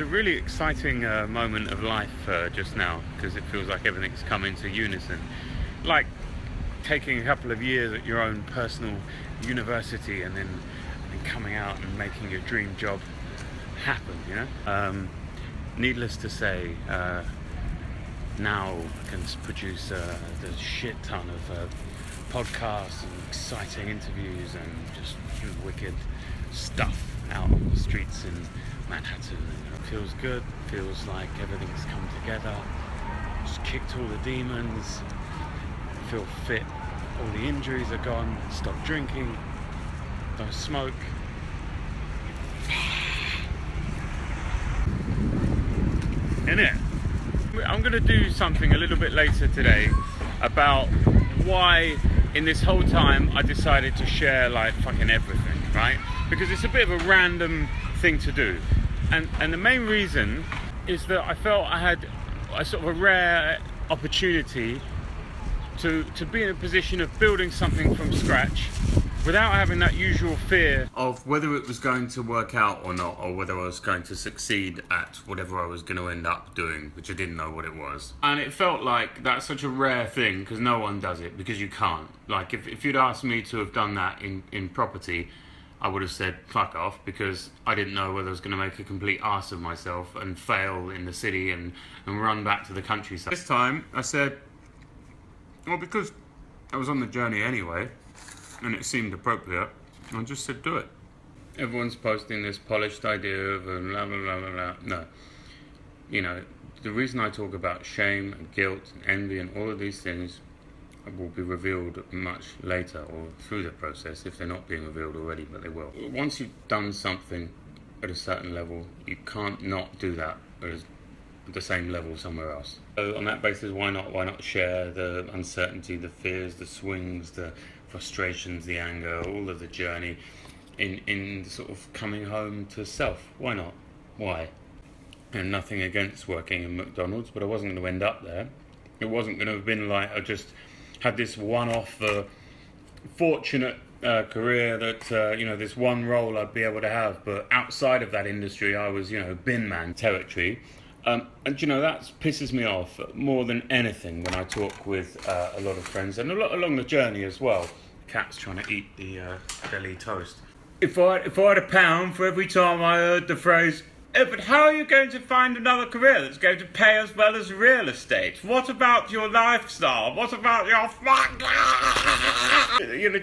It's a really exciting moment of life just now, because it feels like everything's come into unison. Like taking a couple of years at your own personal university and then coming out and making your dream job happen, you know? Needless to say, now I can produce the shit ton of podcasts and exciting interviews and just wicked stuff out on the streets in Manhattan. It feels good, feels like everything's come together. Just kicked all the demons, feel fit, all the injuries are gone, stopped drinking, don't smoke. Innit? I'm going to do something a little bit later today about why in this whole time I decided to share like fucking everything, right? Because it's a bit of a random thing to do. And the main reason is that I felt I had a sort of a rare opportunity to be in a position of building something from scratch without having that usual fear of whether it was going to work out or not, or whether I was going to succeed at whatever I was going to end up doing, which I didn't know what it was. And it felt like that's such a rare thing, because no one does it, because you can't. Like, if you'd asked me to have done that in property, I would have said fuck off, because I didn't know whether I was going to make a complete arse of myself and fail in the city and run back to the countryside. This time I said, well, because I was on the journey anyway and it seemed appropriate, I just said do it. Everyone's posting this polished idea of a blah blah blah blah blah. No. You know, the reason I talk about shame and guilt and envy and all of these things will be revealed much later or through the process, if they're not being revealed already, but they will. Once you've done something at a certain level, you can't not do that at the same level somewhere else. So on that basis, why not share the uncertainty, the fears, the swings, the frustrations, the anger, all of the journey in sort of coming home to self? Why not? Why? And nothing against working in McDonald's, but I wasn't going to end up there. It wasn't going to have been like I just had this one-off fortunate career that, this one role I'd be able to have, but outside of that industry I was, bin man territory. And that pisses me off more than anything when I talk with a lot of friends, and a lot along the journey as well. Cat's trying to eat the deli toast. If I had a pound for every time I heard the phrase, but how are you going to find another career that's going to pay as well as real estate? What about your lifestyle? What about your fuck?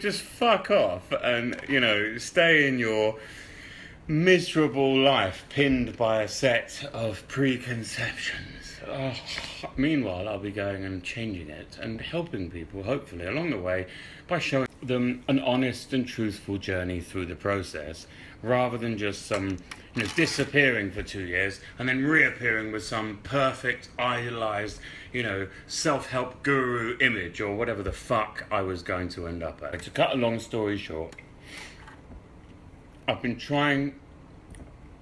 Just fuck off and, stay in your miserable life pinned by a set of preconceptions. Meanwhile, I'll be going and changing it and helping people, hopefully, along the way by showing them an honest and truthful journey through the process, rather than just some disappearing for 2 years and then reappearing with some perfect, idealized, self-help guru image or whatever the fuck I was going to end up at. To cut a long story short, I've been trying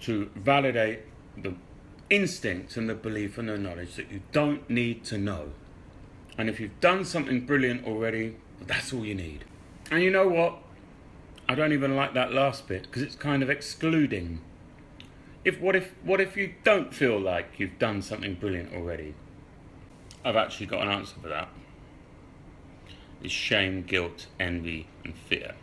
to validate the instinct and the belief and the knowledge that you don't need to know. And if you've done something brilliant already, that's all you need. And you know what? I don't even like that last bit, because it's kind of excluding. What if you don't feel like you've done something brilliant already? I've actually got an answer for that. It's shame, guilt, envy, and fear.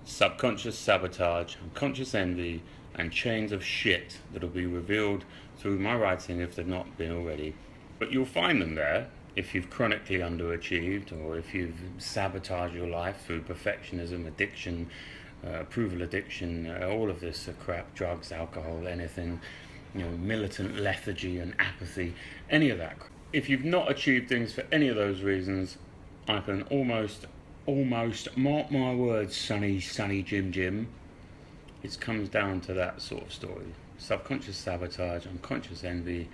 Subconscious sabotage, unconscious envy, and chains of shit that'll be revealed through my writing if they've not been already. But you'll find them there if you've chronically underachieved, or if you've sabotaged your life through perfectionism, addiction, approval addiction, all of this crap, drugs, alcohol, anything, militant lethargy and apathy, any of that. If you've not achieved things for any of those reasons, I can almost, mark my words, Sonny Jim, it comes down to that sort of story. Subconscious sabotage, unconscious envy,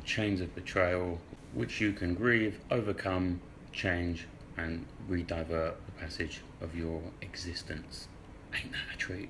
chains of betrayal, which you can grieve, overcome, change, and redivert the passage of your existence. Ain't that a treat?